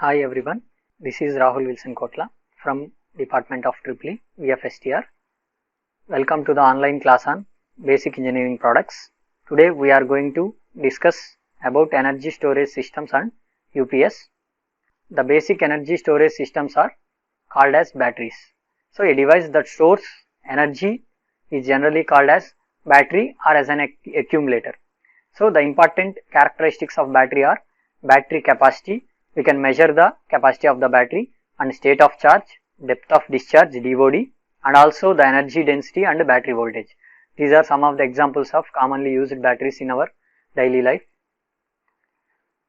Hi everyone, this is Rahul Wilson Kotla from Department of EEE VFSTR. Welcome to the online class on Basic Engineering Products. Today we are going to discuss about energy storage systems and UPS. The basic energy storage systems are called as batteries. So a device that stores energy is generally called as battery or as an accumulator. So the important characteristics of battery are battery capacity. We can measure the capacity of the battery and state of charge, depth of discharge DOD, and also the energy density and battery voltage. These are some of the examples of commonly used batteries in our daily life.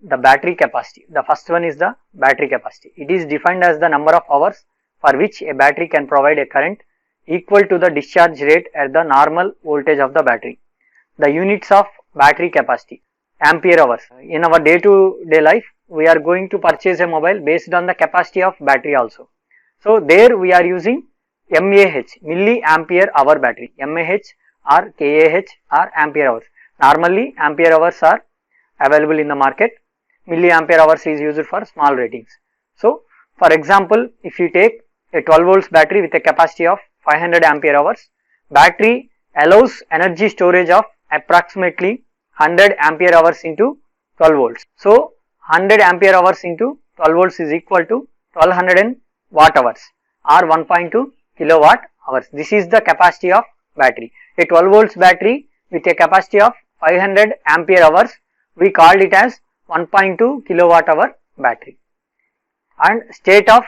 The battery capacity. The first one is the battery capacity. It is defined as the number of hours for which a battery can provide a current equal to the discharge rate at the normal voltage of the battery. The units of battery capacity. Ampere hours. In our day-to-day life, we are going to purchase a mobile based on the capacity of battery also. So there we are using mAh, milliampere hour battery, mAh or kAh or ampere hours. Normally ampere hours are available in the market, milliampere hours is used for small ratings. So for example, if you take a 12 volts battery with a capacity of 500 ampere hours, battery allows energy storage of approximately 100 ampere hours into 12 volts. So 100 ampere hours into 12 volts is equal to 1200 watt hours or 1.2 kilowatt hours. This is the capacity of battery. A 12 volts battery with a capacity of 500 ampere hours, we called it as 1.2 kilowatt hour battery. And state of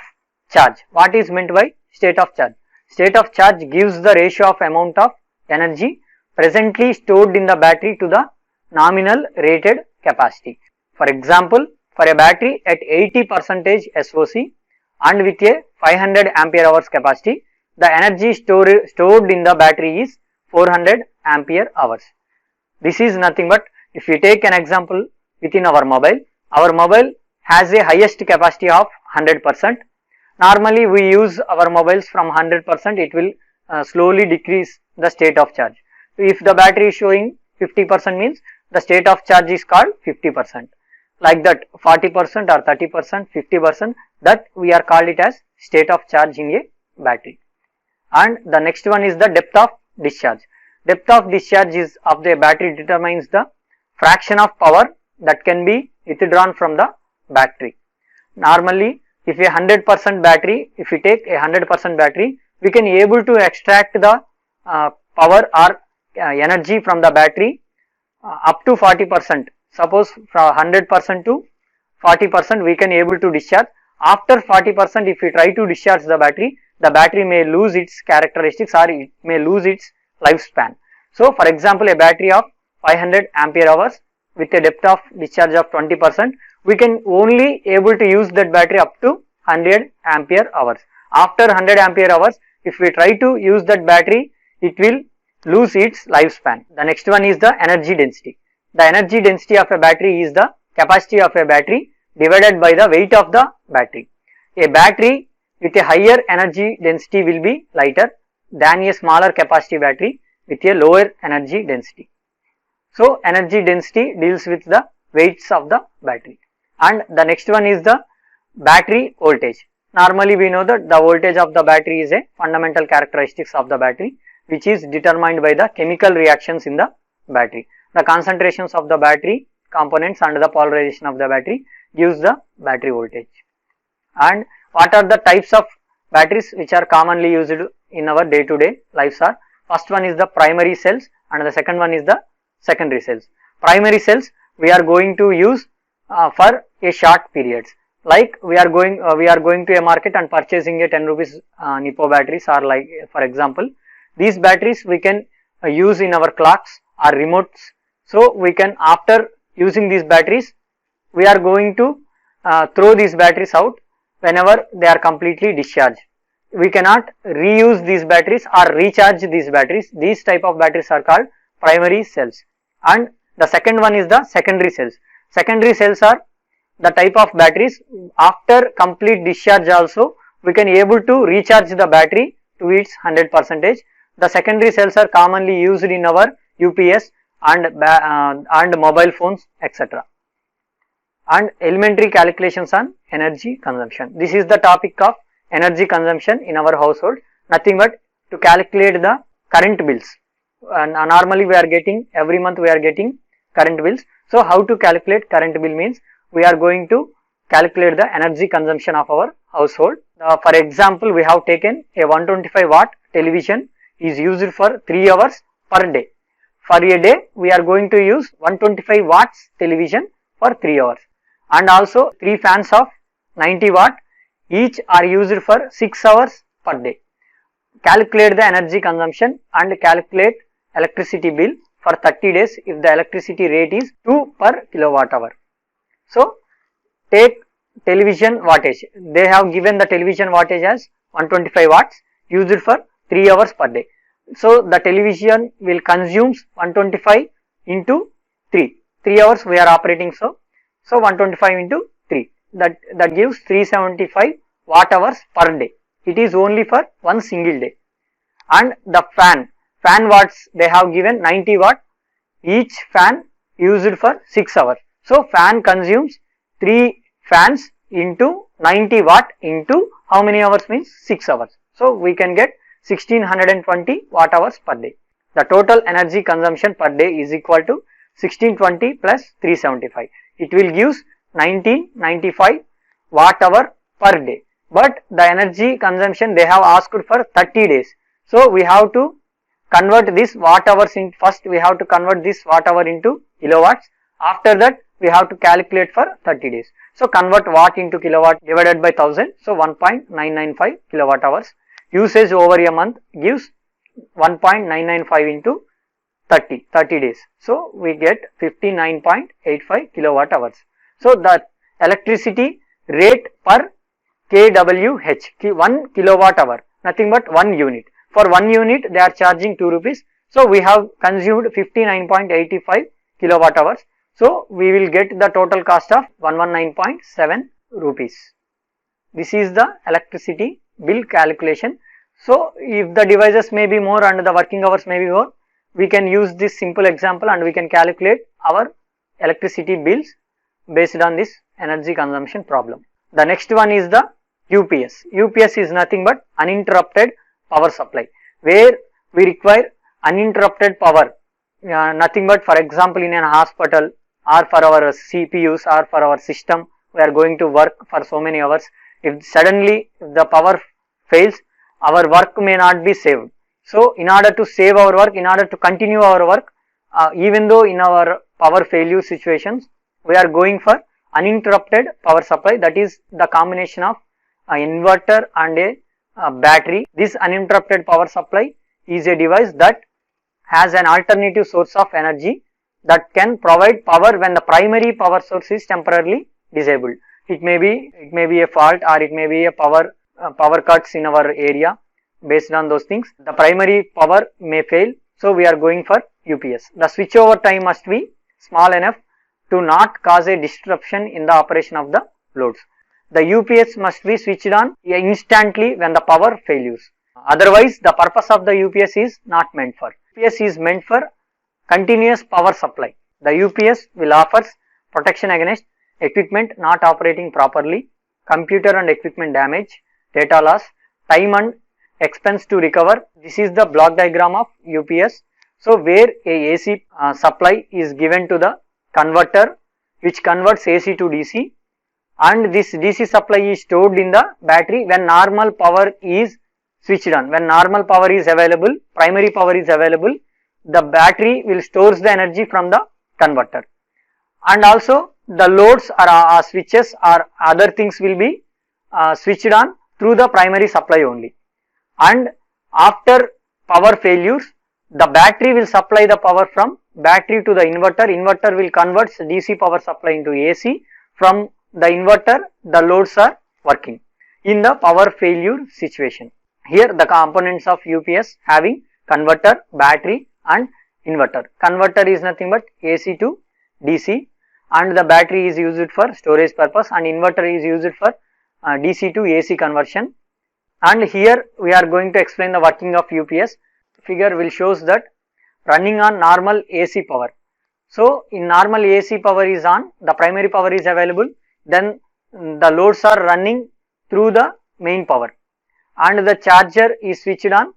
charge. What is meant by state of charge? State of charge gives the ratio of amount of energy presently stored in the battery to the nominal rated capacity. For example, for a battery at 80% SOC and with a 500 ampere hours capacity, the energy stored in the battery is 400 ampere hours. This is nothing but, if we take an example within our mobile has a highest capacity of 100%. Normally we use our mobiles from 100%, it will slowly decrease the state of charge. If the battery is showing 50% means the state of charge is called 50%. Like that 40% or 30%, 50%, that we are called it as state of charge in a battery. And the next one is the depth of discharge. Depth of discharge is of the battery determines the fraction of power that can be withdrawn from the battery. Normally, if a 100% battery, if we take a 100% battery, we can able to extract the power or energy from the battery up to 40%. Suppose from 100% to 40% we can able to discharge. After 40% if we try to discharge the battery may lose its characteristics or it may lose its lifespan. So for example, a battery of 500 ampere hours with a depth of discharge of 20%, we can only able to use that battery up to 100 ampere hours. After 100 ampere hours, if we try to use that battery, it will lose its lifespan. The next one is the energy density. The energy density of a battery is the capacity of a battery divided by the weight of the battery. A battery with a higher energy density will be lighter than a smaller capacity battery with a lower energy density. So energy density deals with the weights of the battery. And the next one is the battery voltage. Normally we know that the voltage of the battery is a fundamental characteristics of the battery, which is determined by the chemical reactions in the battery. The concentrations of the battery components and the polarization of the battery gives the battery voltage. And what are the types of batteries which are commonly used in our day-to-day lives are? First one is the primary cells and the second one is the secondary cells. Primary cells we are going to use for a short periods. Like we are going to a market and purchasing a 10 rupees Nipo batteries, or like for example, these batteries we can use in our clocks or remotes. So we can, after using these batteries, we are going to throw these batteries out whenever they are completely discharged. We cannot reuse these batteries or recharge these batteries. These type of batteries are called primary cells. And the second one is the secondary cells. Secondary cells are the type of batteries after complete discharge also we can able to recharge the battery to its 100%. The secondary cells are commonly used in our UPS and mobile phones, etc. and elementary calculations on energy consumption. This is the topic of energy consumption in our household, nothing but to calculate the current bills. And normally we are getting, every month we are getting current bills. So how to calculate current bill means we are going to calculate the energy consumption of our household. For example, we have taken a 125 watt television is used for 3 hours per day. For a day, we are going to use 125 watts television for 3 hours. And also 3 fans of 90 watt, each are used for 6 hours per day. Calculate the energy consumption and calculate electricity bill for 30 days if the electricity rate is 2 per kilowatt hour. So, take television wattage. They have given the television wattage as 125 watts used for 3 hours per day. So, the television will consume 125 into 3. 3 hours we are operating, so 125 into 3. That gives 375 watt hours per day. It is only for one single day. And the fan watts they have given 90 watt. Each fan used for 6 hours. So, fan consumes 3 fans into 90 watt into how many hours means 6 hours. So, we can get 1620 watt hours per day. The total energy consumption per day is equal to 1620 plus 375. It will give 1995 watt hour per day. But the energy consumption they have asked for 30 days. So, we have to convert this watt hours in, first we have to convert this watt hour into kilowatts. After that we have to calculate for 30 days. So, convert watt into kilowatt divided by 1000. So, 1.995 kilowatt hours. Usage over a month gives 1.995 into 30 days. So, we get 59.85 kilowatt hours. So, the electricity rate per kWh, 1 kilowatt hour, nothing but 1 unit. For 1 unit they are charging 2 rupees. So, we have consumed 59.85 kilowatt hours. So, we will get the total cost of 119.7 rupees. This is the electricity bill calculation. So, if the devices may be more and the working hours may be more, we can use this simple example and we can calculate our electricity bills based on this energy consumption problem. The next one is the UPS. UPS is nothing but uninterrupted power supply, where we require uninterrupted power. Nothing but, for example, in an hospital or for our CPUs or for our system, we are going to work for so many hours. If suddenly the power fails, our work may not be saved. So, in order to save our work, in order to continue our work, even though in our power failure situations, we are going for uninterrupted power supply. That is the combination of an inverter and a battery. This uninterrupted power supply is a device that has an alternative source of energy that can provide power when the primary power source is temporarily disabled. It may be a fault or it may be a power cuts in our area. Based on those things, the primary power may fail. So, we are going for UPS. The switchover time must be small enough to not cause a disruption in the operation of the loads. The UPS must be switched on instantly when the power fails. Otherwise, the purpose of the UPS is not meant for. UPS is meant for continuous power supply. The UPS will offer protection against equipment not operating properly, computer and equipment damage, data loss, time and expense to recover. This is the block diagram of UPS. So, where a AC supply is given to the converter which converts AC to DC, and this DC supply is stored in the battery when normal power is switched on. When normal power is available, primary power is available, the battery will stores the energy from the converter. And also the loads or switches or other things will be switched on through the primary supply only. And after power failures, the battery will supply the power from battery to the inverter. Inverter will convert DC power supply into AC. From the inverter, the loads are working in the power failure situation. Here the components of UPS having converter, battery and inverter. Converter is nothing but AC to DC, and the battery is used for storage purpose, and inverter is used for DC to AC conversion. And here we are going to explain the working of UPS. Figure will shows that running on normal AC power. So in normal AC power is on, the primary power is available, then the loads are running through the main power and the charger is switched on.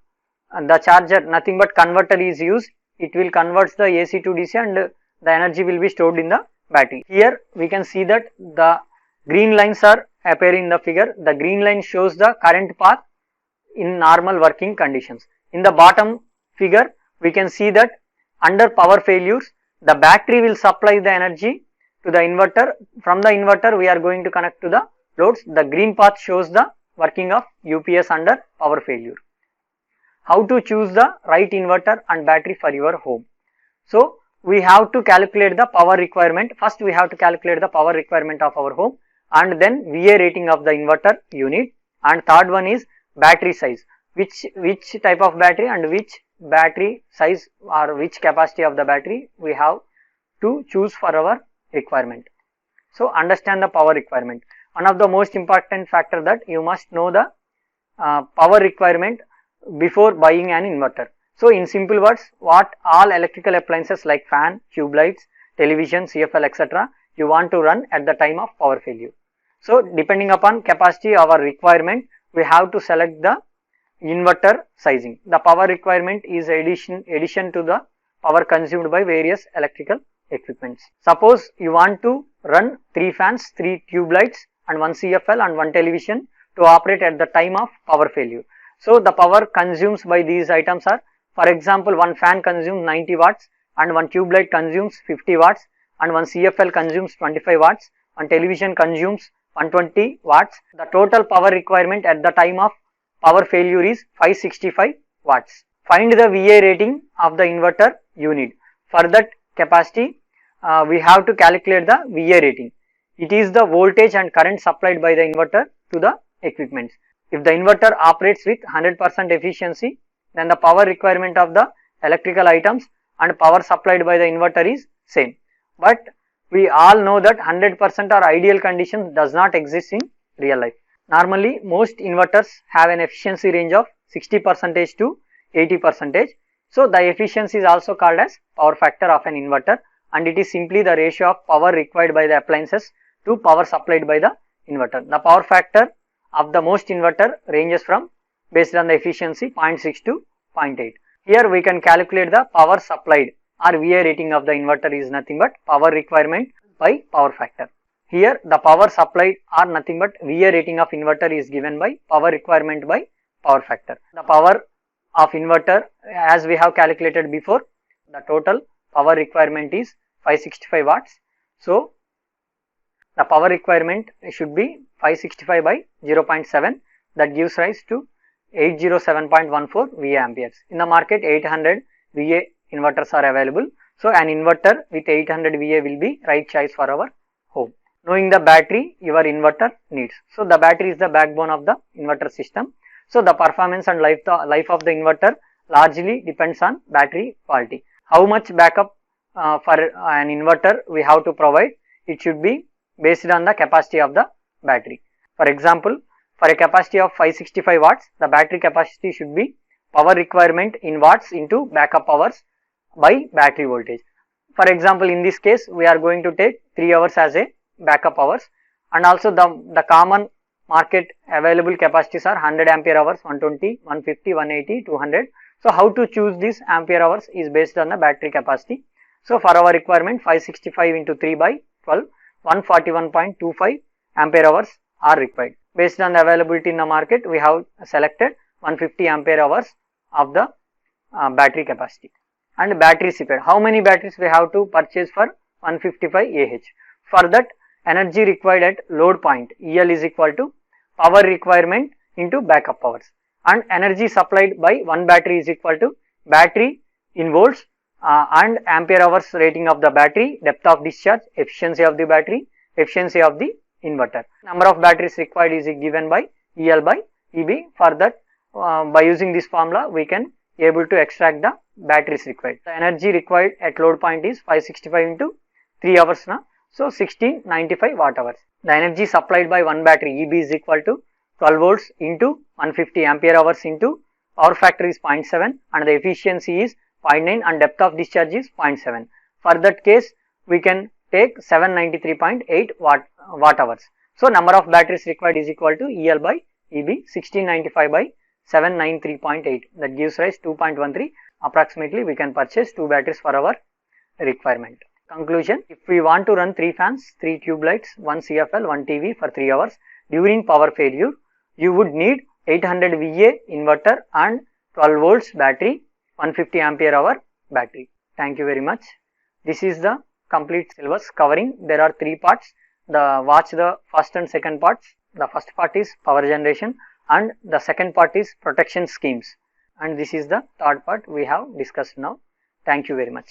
The charger, nothing but converter is used, it will convert the AC to DC and the energy will be stored in the battery. Here we can see that the green lines are appearing in the figure. The green line shows the current path in normal working conditions. In the bottom figure we can see that under power failures the battery will supply the energy to the inverter. From the inverter we are going to connect to the loads. The green path shows the working of UPS under power failure. How to choose the right inverter and battery for your home? So we have to calculate the power requirement. First we have to calculate the power requirement of our home and then VA rating of the inverter unit, and third one is battery size, which type of battery and which battery size or which capacity of the battery we have to choose for our requirement. So understand the power requirement. One of the most important factor that you must know the power requirement before buying an inverter. So in simple words, what all electrical appliances like fan, tube lights, television, CFL etc. you want to run at the time of power failure. So depending upon capacity our requirement, we have to select the inverter sizing. The power requirement is addition to the power consumed by various electrical equipments. Suppose you want to run 3 fans, 3 tube lights and 1 CFL and 1 television to operate at the time of power failure. So the power consumed by these items are, for example, 1 fan consumes 90 watts and 1 tube light consumes 50 watts and 1 CFL consumes 25 watts, 1 television consumes 120 watts. The total power requirement at the time of power failure is 565 watts. Find the VA rating of the inverter unit. For that capacity, we have to calculate the VA rating. It is the voltage and current supplied by the inverter to the equipment. If the inverter operates with 100% efficiency, then the power requirement of the electrical items and power supplied by the inverter is same. But we all know that 100% or ideal condition does not exist in real life. Normally, most inverters have an efficiency range of 60% to 80%. So the efficiency is also called as power factor of an inverter, and it is simply the ratio of power required by the appliances to power supplied by the inverter. The power factor of the most inverter ranges from, based on the efficiency, 0.6 to 0.8. Here we can calculate the power supplied or VA rating of the inverter is nothing but power requirement by power factor. Here the power supplied are nothing but VA rating of inverter is given by power requirement by power factor. The power of inverter, as we have calculated before, the total power requirement is 565 watts. So the power requirement should be 565 by 0.7, that gives rise to 807.14 VA amperes. In the market 800 VA inverters are available. So an inverter with 800 VA will be right choice for our home. Knowing the battery your inverter needs. So the battery is the backbone of the inverter system. So the performance and life of the inverter largely depends on battery quality. How much backup for an inverter we have to provide? It should be based on the capacity of the battery. For example, for a capacity of 565 watts, the battery capacity should be power requirement in watts into backup hours by battery voltage. For example, in this case, we are going to take 3 hours as a backup hours, and also the common market available capacities are 100 ampere hours, 120, 150, 180, 200. So how to choose these ampere hours is based on the battery capacity. So for our requirement, 565 into 3 by 12, 141.25 ampere hours are required. Based on the availability in the market, we have selected 150 ampere hours of the battery capacity. And battery CPAD. How many batteries we have to purchase for 155 Ah? For that, energy required at load point, EL, is equal to power requirement into backup hours, and energy supplied by one battery is equal to battery in volts and ampere hours rating of the battery, depth of discharge, efficiency of the battery, efficiency of the inverter. Number of batteries required is given by EL by EB. For that, by using this formula, we can able to extract the batteries required. The energy required at load point is 565 into 3 hours now. So 1695 watt hours. The energy supplied by one battery EB is equal to 12 volts into 150 ampere hours into power factor is 0.7 and the efficiency is 0.9 and depth of discharge is 0.7. For that case, we can take 793.8 watt hours. So number of batteries required is equal to EL by EB, 1695 by 793.8. That gives rise 2.13. Approximately we can purchase 2 batteries for our requirement. Conclusion: if we want to run 3 fans, 3 tube lights, 1 CFL, 1 TV for 3 hours during power failure, you would need 800 VA inverter and 12 volts battery, 150 ampere hour battery. Thank you very much. This is the complete syllabus covering. There are 3 parts. Watch the first and second parts. The first part is power generation and the second part is protection schemes. And this is the third part we have discussed now. Thank you very much.